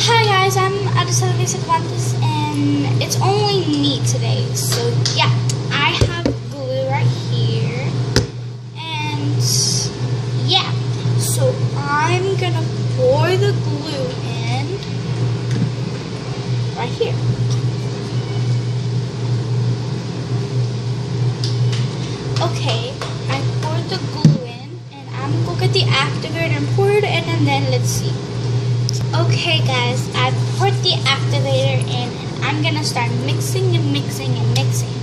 Hi guys, I'm Adesanya Cervantes and it's only me today. So yeah, I have glue right here. And yeah, so I'm gonna pour the glue in right here. Okay, I poured the glue in and I'm gonna go get the activator and pour it in and then let's see. Okay guys, I put the activator in and I'm gonna start mixing and mixing and mixing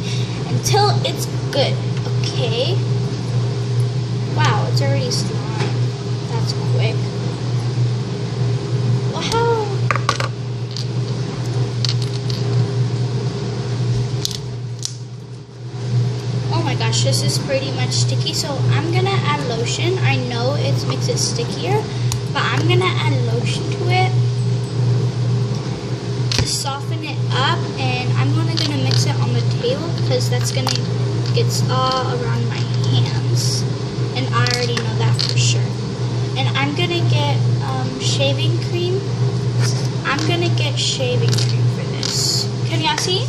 until it's good, okay? Wow, it's already slime. That's quick. Wow. Oh my gosh, this is pretty much sticky, so I'm gonna add lotion. I know it makes it stickier, but I'm gonna add lotion to it to soften it up, and I'm gonna mix it on the table because that's gonna get all around my hands, and I already know that for sure. And I'm gonna get shaving cream. I'm gonna get shaving cream for this. Can y'all see?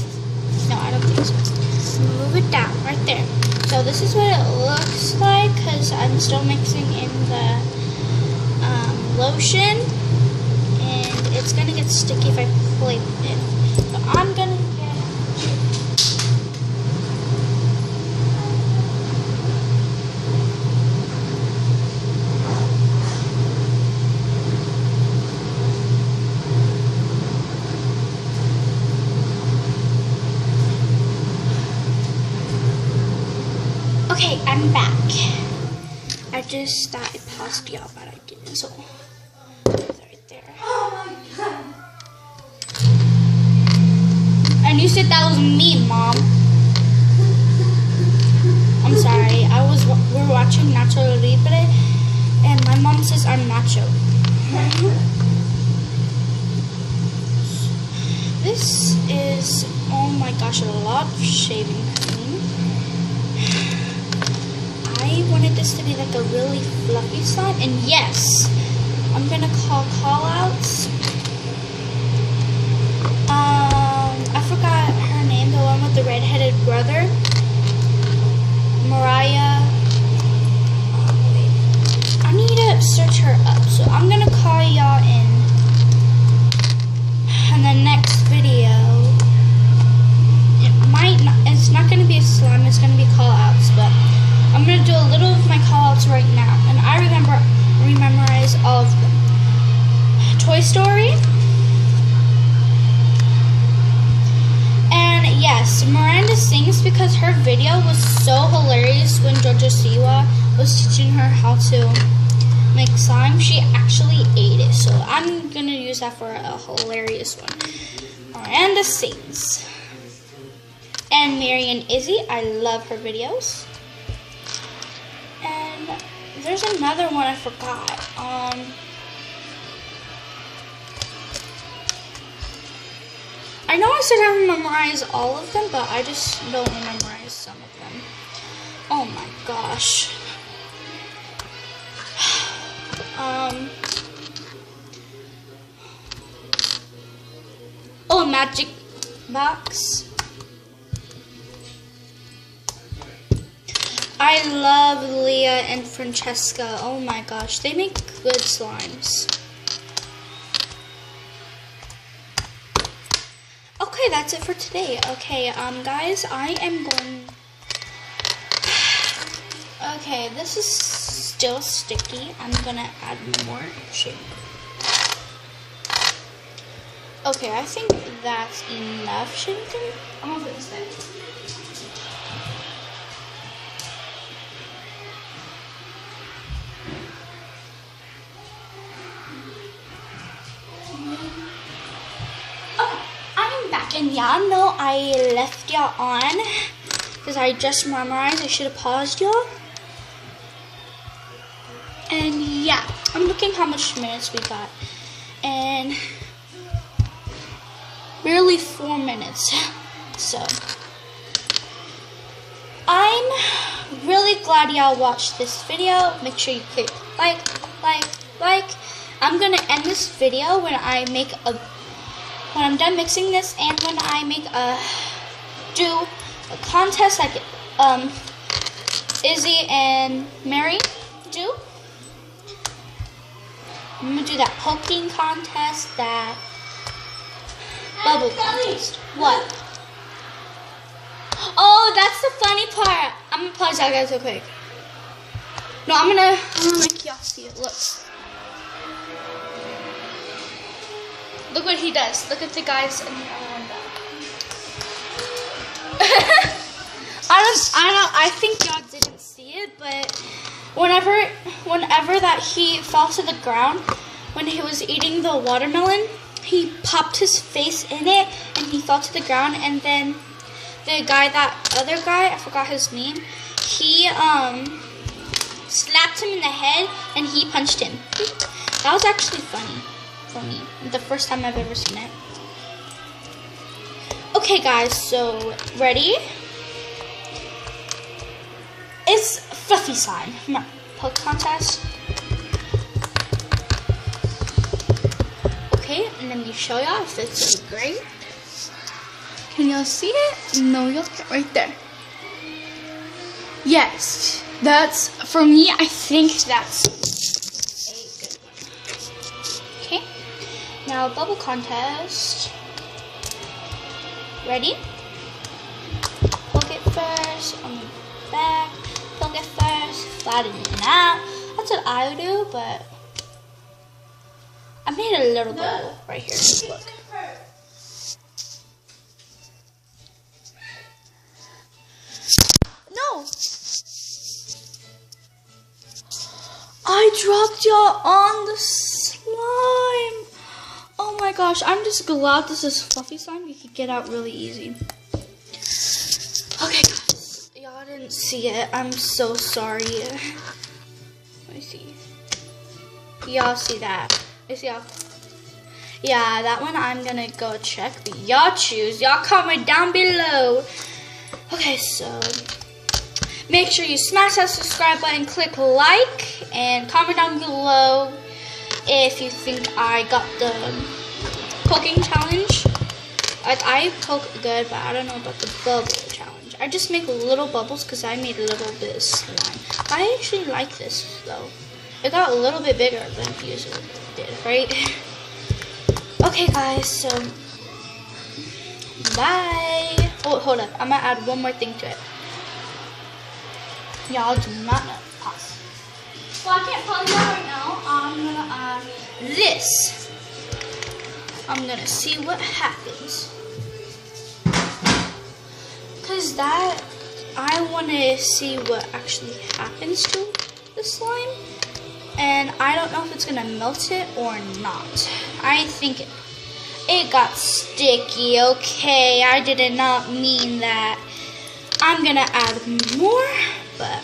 No, I don't think so. Move it down right there. So this is what it looks like because I'm still mixing in the lotion, and it's gonna get sticky if I play with it. So I'm gonna get okay, I'm back. I just thought I paused y'all, but I didn't, so right there. And you said that was me, Mom. I'm sorry. We're watching Nacho Libre, and my mom says I'm Nacho. This is, oh my gosh, a lot of shaving cream. I wanted this to be like a really fluffy slime, and yes, I'm gonna call outs. I forgot her name, the one with the red-headed brother, Mariah. Wait, I need to search her up, so I'm gonna call y'all in the next video. It's not gonna be a slime, it's gonna be call outs, but I'm going to do a little of my call-outs right now, and I memorize all of them. Toy Story. And yes, Miranda sings because her video was so hilarious when Jojo Siwa was teaching her how to make slime. She actually ate it, so I'm going to use that for a hilarious one. Miranda sings. And Mary and Izzy, I love her videos. And there's another one I forgot. I know I said I would memorize all of them, but I just don't memorize some of them. Oh my gosh. Oh, Magic Box. I love Leah and Francesca. Oh my gosh, they make good slimes. Okay, that's it for today. Okay, guys, I am going... Okay, this is still sticky. I'm gonna add more shaving cream. Okay, I think that's enough shaving cream. I'm gonna put this back. And y'all know I left y'all on because I just memorized. I should have paused y'all. And yeah, I'm looking how much minutes we got. And barely 4 minutes. So I'm really glad y'all watched this video. Make sure you click like. I'm gonna end this video when I'm done mixing this, and when I do a contest like Izzy and Mary do. I'm gonna do that poking contest, that bubble contest. What? Oh, that's the funny part. I'm gonna pause that, guys, real quick. No, I'm gonna make y'all see it. Look what he does. Look at the guys in the other window. I think y'all didn't see it, but whenever that he fell to the ground, when he was eating the watermelon, he popped his face in it and he fell to the ground, and then that other guy, I forgot his name, he slapped him in the head and he punched him. That was actually funny for me. The first time I've ever seen it. Okay guys, so ready? It's Fluffy Slime. Come on, poke contest. Okay, and let me show y'all if it's great. Can y'all see it? No, y'all can't. Right there. Yes, that's, for me, I think that's a good one. Okay, now bubble contest. Ready? Poke it first on the back. Poke it first, flatten it out. That's what I would do, but I made a little bubble right here. Look. No! I dropped y'all on the slime. Oh my gosh, I'm just glad this is Fluffy Slime. You can get out really easy. Okay guys, y'all didn't see it. I'm so sorry. Let me see. Y'all see that? Y'all. Yeah, that one I'm gonna go check, but y'all choose. Y'all comment down below. Okay, so make sure you smash that subscribe button, click like, and comment down below if you think I got the poking challenge. Like, I poke good, but I don't know about the bubble challenge. I just make little bubbles because I made a little bit of slime. I actually like this though. It got a little bit bigger than it usually did, right? Okay guys, so bye. Oh, hold up. I'm gonna add one more thing to it. Y'all do not know. Pause. Well, I can't pause that right now. I'm gonna add this. I'm gonna see what happens. Cause that, I wanna see what actually happens to the slime. And I don't know if it's gonna melt it or not. I think it got sticky. Okay, I did not mean that. I'm gonna add more, but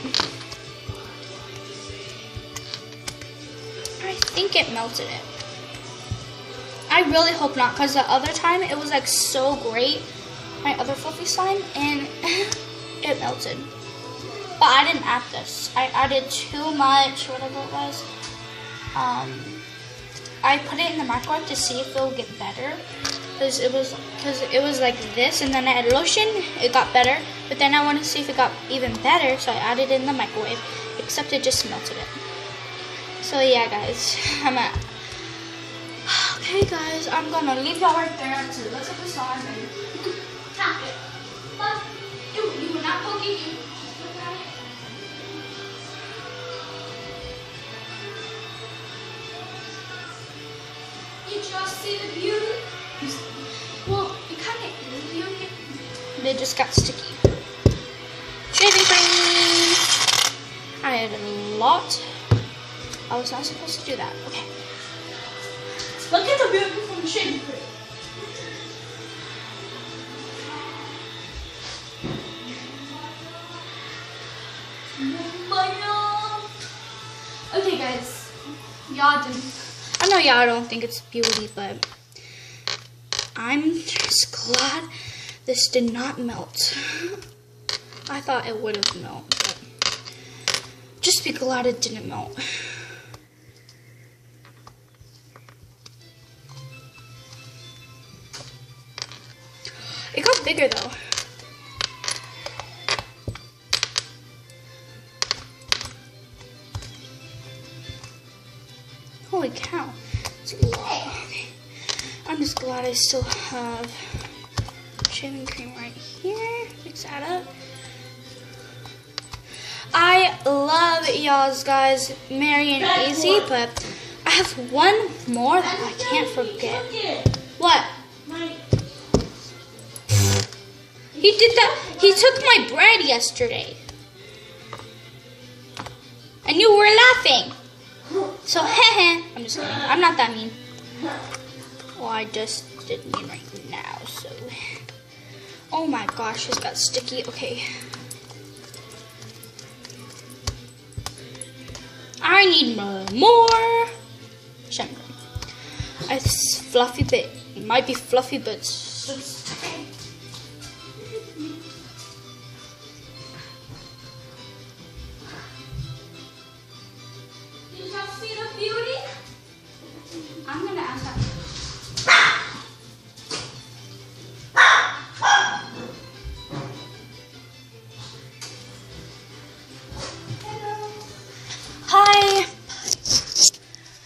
I think it melted it. I really hope not, because the other time it was like so great, my other Fluffy Slime, and it melted. But I didn't add this. I added too much, whatever it was. I put it in the microwave to see if it will get better. Because it was like this, and then I added lotion, it got better. But then I wanted to see if it got even better, so I added it in the microwave. Except it just melted it. So yeah, guys, okay, guys, I'm gonna leave y'all right there to look at the slime and tap it. But you were not poking you. Did y'all see the beauty? Well, you kind of see the beauty. They just got sticky. Shaving cream. I added a lot. I was not supposed to do that. Okay. Look at the beauty from the shaving cream. Okay, guys. Y'all didn't. I know y'all don't think it's beauty, but I'm just glad this did not melt. I thought it would have melted, but just be glad it didn't melt. It got bigger though. Holy cow. It's a lot. Okay. I'm just glad I still have shaving cream right here. Mix that up. I love y'all's guys, Mary and Easy, but I have one more that I can't forget. What? He did that. He took my bread yesterday. And you were laughing. So, heh. I'm just kidding. I'm not that mean. Well, I just did mean right now, so. Oh my gosh, this got sticky. Okay. I need more shaving cream. It's fluffy bit. It might be fluffy, but it's okay. Did you see the beauty? I'm gonna ask that